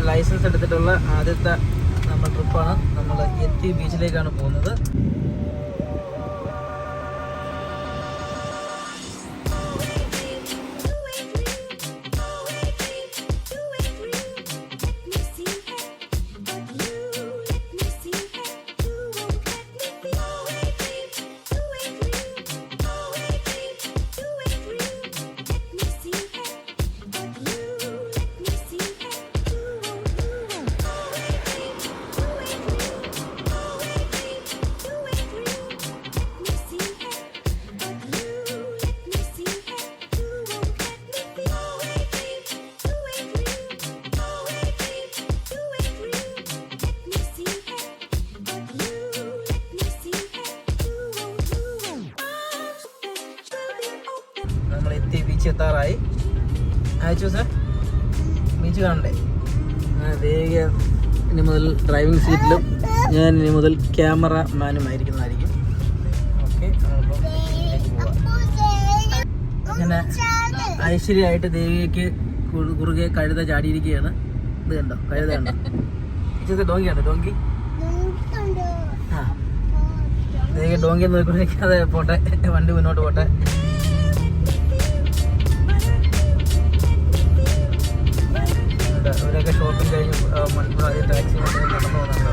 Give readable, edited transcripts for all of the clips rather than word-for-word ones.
Licence എടുത്തിട്ടുള്ള ആദ്യത്തെ നമ്മൾ ട്രിപ്പാണ്. നമ്മൾ എത്തി ബീച്ചിലേക്കാണ് പോകുന്നത്. ബീച്ച് എത്താറായി. അയച്ചു സാർ, ബീച്ച് കാണണ്ടേ? ഇനി മുതൽ ഡ്രൈവിംഗ് സീറ്റിലും ഞാൻ ഇനി മുതൽ ക്യാമറ മാനും ആയിരിക്കുന്നതായിരിക്കും. ഓക്കെ, നമ്മളിപ്പോൾ ബീച്ചിലേക്ക് പോവാം. അങ്ങനെ ഐശ്വര്യമായിട്ട് ദേവിക്ക് കുറുകെ കഴുത ചാടിയിരിക്കുകയാണ്. ഇത് കണ്ടോ, കഴുത കണ്ടോ? ഇച്ചത്തെ ഡോങ്കി കണ്ടോ? ഡോങ്കി ആ, ദേവി ഡോങ്കി നോക്കിക്കൊണ്ടിരിക്കാതെ പോട്ടെ, വണ്ടി മുന്നോട്ട് പോട്ടെ. ഇവരൊക്കെ ഷോപ്പിംഗ് കഴിഞ്ഞ് ടാക്സി നടന്നു പോകുന്നുണ്ട്.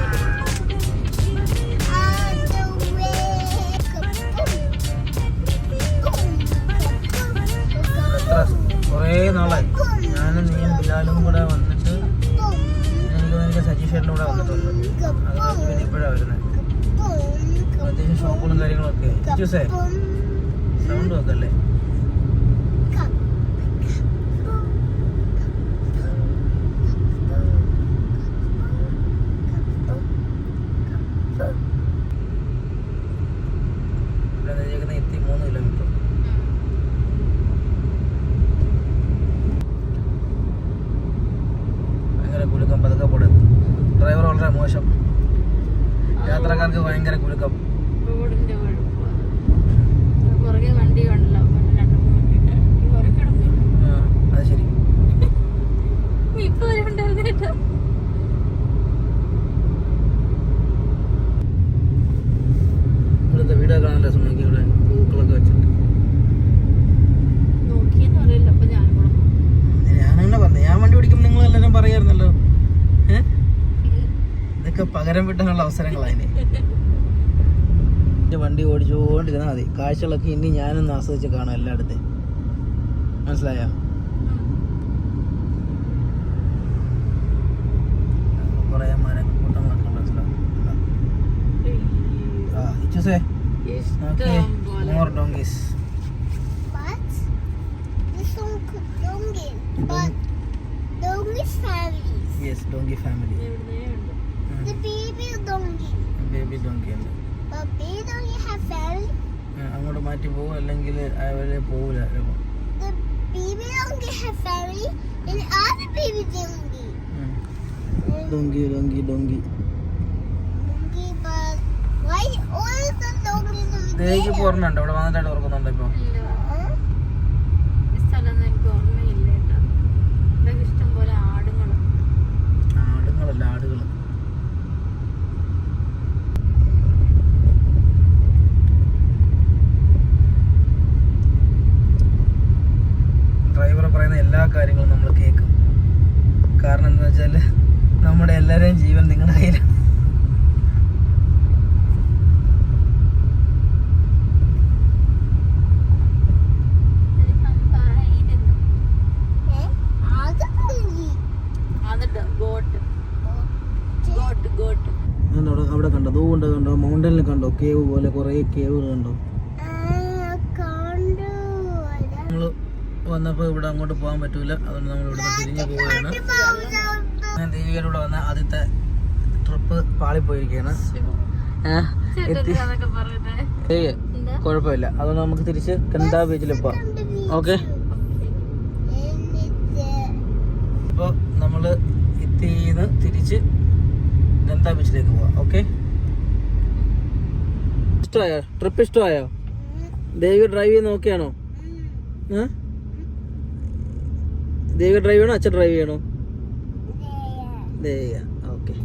എത്ര കുറേ നാളായി ഞാനും നീയും ബിലാലും കൂടെ വന്നിട്ട്, എനിക്ക് സജീഷേട്ടനും കൂടെ വന്നിട്ടുണ്ട്. അത് കഴിഞ്ഞ് പിന്നെ ഇപ്പോഴാണ് വരുന്നത്. അത്യാവശ്യം ഷോപ്പുകളും കാര്യങ്ങളൊക്കെ. ചൂസേ സൗണ്ട് നോക്കല്ലേ? എത്തി 3 കിലോമീറ്റർ. ഭയങ്കര കുലുക്കം, പതുക്കെ പോടും. ഡ്രൈവർ വളരെ മോശം, യാത്രക്കാർക്ക് ഭയങ്കര കുലുക്കം. അത് ശരി. ഇവിടുത്തെ വീഡിയോ കാണാൻ രസം. നോക്കി, ഇവിടെ പൂക്കളൊക്കെ വെച്ചിട്ട്. ഞാനങ്ങനെ പറഞ്ഞു, ഞാൻ വണ്ടി ഓടിക്കുമ്പോൾ നിങ്ങൾ എല്ലാവരും പറയാറുന്നല്ലോ. ഇതൊക്കെ പകരം വിട്ടാനുള്ള അവസരങ്ങളാണ്. വണ്ടി ഓടിച്ചുകൊണ്ടിരുന്നാൽ മതി. കാഴ്ചകളൊക്കെ ഇനി ഞാനൊന്ന് ആസ്വദിച്ച് കാണാം എല്ലായിടത്തും. മനസ്സിലായോ? കുറേ മരക്കൂട്ടങ്ങളൊക്കെ മനസ്സിലാവും. Say, yes, okay, more donkeys. What? This donkey. But donkey family. Yes, donkey family. The baby donkey. Baby donkey. But baby donkey have family. അങ്ങോട്ട് മാറ്റി പോകും, അല്ലെങ്കിൽ അവരെ പോകില്ല. The baby donkey have family and other baby donkey. Donkey. Donkey, but why all the donkeys are there? ദേവിക്ക് ഓർമ്മയുണ്ടോ? ഇവിടെ വന്നിട്ടായിട്ട് ഓർക്കുന്നുണ്ടോ ഇപ്പോൾ? ആടുകളല്ല, ആടുകൾ. ഡ്രൈവർ പറയുന്ന എല്ലാ കാര്യങ്ങളും നമ്മൾ കേൾക്കും. കാരണം എന്താ വെച്ചാൽ നമ്മുടെ എല്ലാവരെയും ജീവൻ നിങ്ങളുടെ കയ്യിലാണ്. അവിടെ കണ്ടോ, ദൂണ്ട് കണ്ടോ, മൗണ്ടനിൽ കണ്ടോ, കേവ് പോലെ കുറേ കേവുകൾ കണ്ടോ? നമ്മൾ വന്നപ്പോൾ ഇവിടെ അങ്ങോട്ട് പോകാൻ പറ്റൂല, അതുകൊണ്ട് നമ്മൾ ഇവിടെ തിരിഞ്ഞു പോവുകയാണ്. ഞാൻ ദേവികയിലൂടെ വന്ന ആദ്യത്തെ ട്രിപ്പ് പാളിപ്പോയിരിക്കുകയാണ്. കുഴപ്പമില്ല, അതുകൊണ്ട് നമുക്ക് തിരിച്ച് കണ്ടാ ബീച്ചിൽ പോവാം. ഓക്കെ, അപ്പോൾ നമ്മൾ എത്തിന്ന് തിരിച്ച് ഗംഗാ ബീച്ചിലേക്ക് പോവാം. ഓക്കെ, ഇഷ്ടമായോ? ട്രിപ്പ് ഇഷ്ടമായോ? ദേവിക ഡ്രൈവ് ചെയ്യുന്ന ഓക്കെയാണോ? ദേവിക ഡ്രൈവ് ചെയ്യണോ, അച്ഛൻ ഡ്രൈവ് ചെയ്യണോ? ഓക്കെ.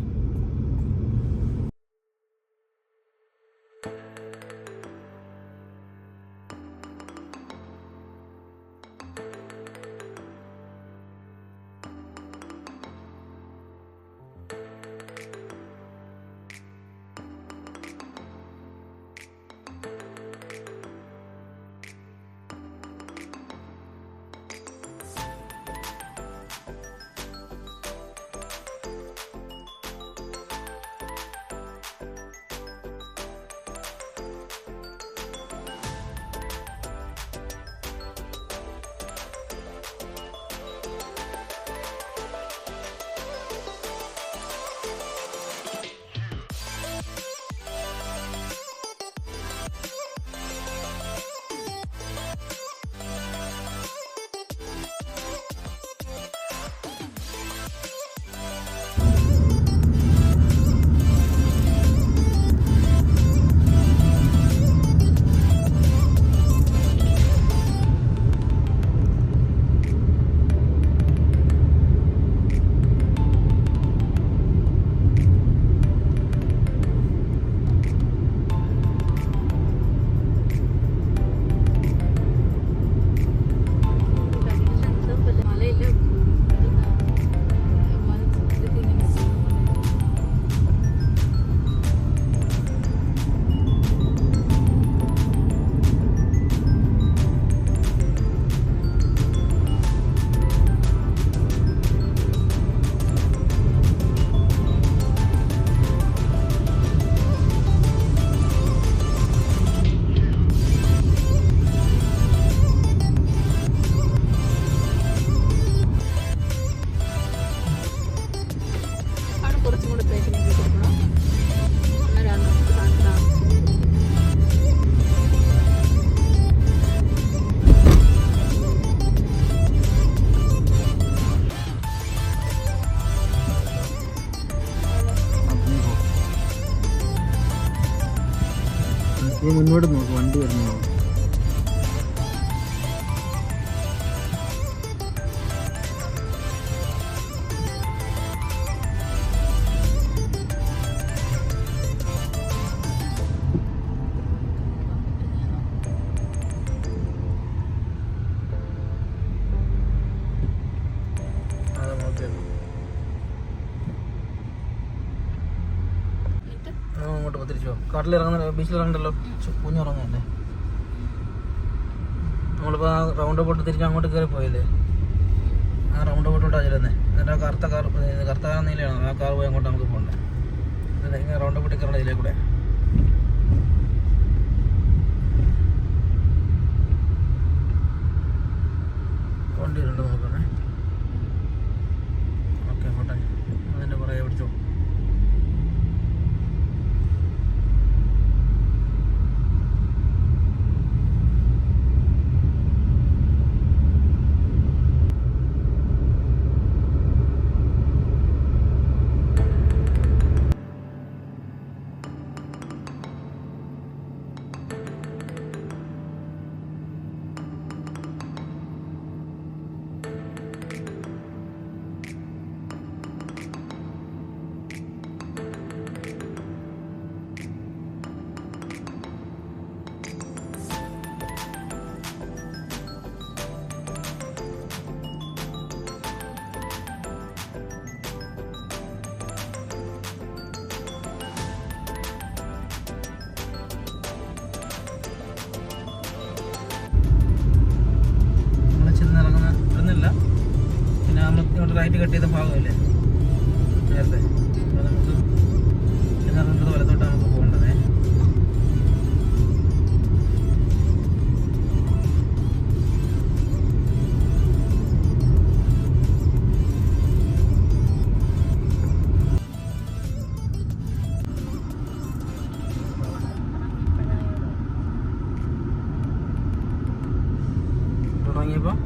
നീ മുന്നോട്ട് നോക്ക്, വണ്ടി വരുന്നു. അങ്ങോട്ട് പോ, തിരിച്ചു പോകും. കാട്ടിലിറങ്ങുന്ന ബീച്ചിലിറങ്ങണ്ടല്ലോ, കുഞ്ഞിറങ്ങല്ലേ. നമ്മളിപ്പോൾ ആ റൗണ്ട് ബോട്ട് തിരിച്ച് അങ്ങോട്ട് കയറി പോയില്ലേ, ആ റൗണ്ട് ബോട്ടോട്ടാണ് ചെല്ലുന്നത്. എന്നിട്ട് ആ കറുത്ത കാർ നീലയാണ്, ആ കാർ പോയി അങ്ങോട്ട് നമുക്ക് പോകണ്ടേ. എന്നിട്ട് ഇങ്ങനെ റൗണ്ട് ബോട്ടിൽ കയറണം ഇതിലേ കൂടെ. വണ്ടി വരുന്നുണ്ട് നോക്കണേ. ഓക്കെ, അങ്ങോട്ടെ അതിൻ്റെ പുറകെ പിടിച്ചോ. പിന്നെ നമ്മൾ ഇങ്ങോട്ട് റൈറ്റ് കട്ട് ചെയ്ത ഭാഗമല്ലേ നേരത്തെ, നമുക്ക് ചെന്നിറങ്ങേണ്ടത് വലത്തോട്ട് നമുക്ക് പോകേണ്ടതേ. തുടങ്ങിയപ്പോൾ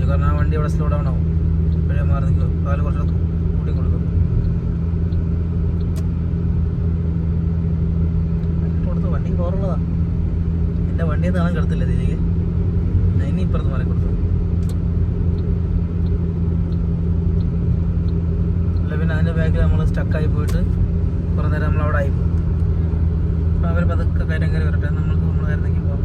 കാരണം ആ വണ്ടി അവിടെ സ്ലോ ഡൗൺ ആവും. ഇപ്പോഴേ മാറി നിൽക്കും, കാല് കുറച്ചുകൂടെ കൂട്ടി കൊടുക്കും. കൊടുത്തു, വണ്ടി പവറുള്ളതാ. എൻ്റെ വണ്ടിയിൽ നിന്ന് കാണാൻ കിടത്തില്ല ഇതിലേക്ക്. ഇനി ഇപ്പുറത്ത് മാറി കൊടുത്തു. അല്ല പിന്നെ അതിൻ്റെ ബാക്കിൽ നമ്മൾ സ്റ്റക്കായി പോയിട്ട് കുറേ നേരം നമ്മളവിടെ ആയിപ്പോകും. അപ്പോൾ അവർ പതുക്കെ കയറ്റം കയറി വരട്ടെ, നമ്മൾ കയറുന്നെങ്കിൽ പോകാം.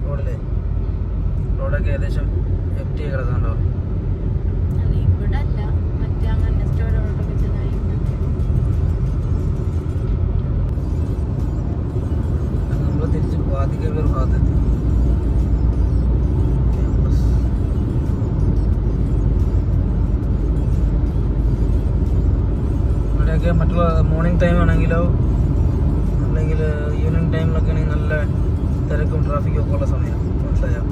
റോഡല്ലേ, റോഡൊക്കെ ഏകദേശം എഫ്റ്റി കിടക്കുന്നുണ്ടോ? നമ്മൾ തിരിച്ച് വാതിക്കൽ ഒരു ഭാഗത്തെത്തി. ഇവിടെയൊക്കെ മറ്റുള്ള മോർണിംഗ് ടൈം ആണെങ്കിലോ അല്ലെങ്കിൽ ഈവനിങ് ടൈമിലൊക്കെ ആണെങ്കിൽ നല്ല തിരക്കും ട്രാഫിക്കും ഒക്കെ ഉള്ള സമയം. മനസ്സിലായോ?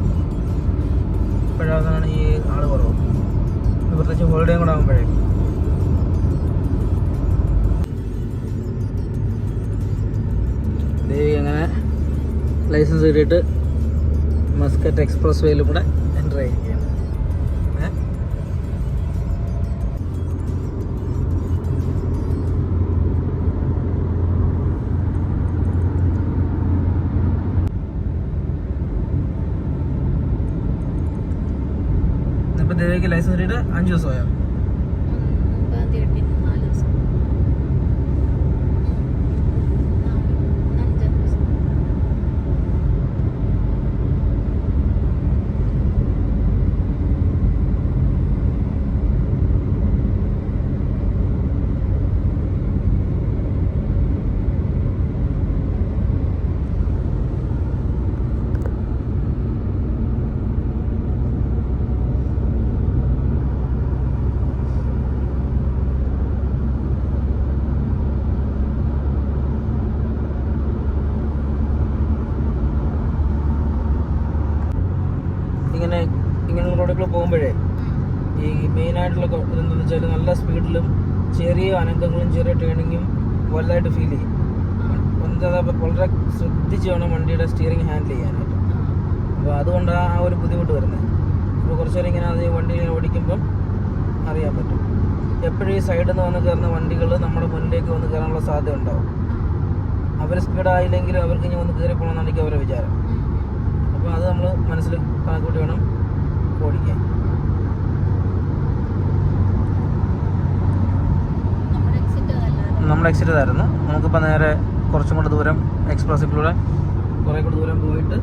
ഇപ്പോഴാണ് ഈ ആൾ കുറവ്, പ്രത്യേകിച്ച് ഹോളിഡേയും കൂടെ ആകുമ്പോഴേ. അങ്ങനെ ലൈസൻസ് കിട്ടിയിട്ട് മസ്കറ്റ് എക്സ്പ്രസ് വേയിൽ കൂടെ എൻ്റർ ആയിരിക്കുകയാണ്. ഇപ്പം ദേവിക്ക് ലൈസൻസ് കിട്ടിയിട്ട് 5 ദിവസമായോ? ഇങ്ങനെയുള്ള റോഡുകൾ പോകുമ്പോഴേ ഈ മെയിനായിട്ടുള്ള ഇതെന്താണെന്ന് വെച്ചാൽ നല്ല സ്പീഡിലും ചെറിയ അനക്കങ്ങളും ചെറിയ ടേണിങ്ങും വലുതായിട്ട് ഫീൽ ചെയ്യും. വളരെ ശ്രദ്ധിച്ച് വേണം വണ്ടിയുടെ സ്റ്റിയറിംഗ് ഹാൻഡിൽ ചെയ്യാനായിട്ട്. അപ്പോൾ അതുകൊണ്ട് ആ ഒരു ബുദ്ധിമുട്ട് വരുന്നത്. അപ്പോൾ കുറച്ച് നേരം ഇങ്ങനെ അത് വണ്ടി ഓടിക്കുമ്പം അറിയാൻ പറ്റും. എപ്പോഴും ഈ സൈഡിൽ നിന്ന് വന്ന് കയറുന്ന വണ്ടികൾ നമ്മുടെ മുന്നിലേക്ക് വന്ന് കയറാനുള്ള സാധ്യത ഉണ്ടാവും. അവർ സ്പീഡായില്ലെങ്കിലും അവർക്ക് ഇനി വന്ന് കയറി പോകണമെന്നായിരിക്കും അവരുടെ വിചാരം. അപ്പോൾ അത് നമ്മൾ മനസ്സിൽ കണക്കൂട്ടി വേണം ഓടിക്കാൻ. നമ്മുടെ എക്സിറ്റ് ഇതായിരുന്നു. നമുക്കിപ്പോൾ നേരെ കുറച്ചും കൂടെ ദൂരം എക്സ്പ്രസ്സിലൂടെ കുറേ കൂടെ ദൂരം പോയിട്ട്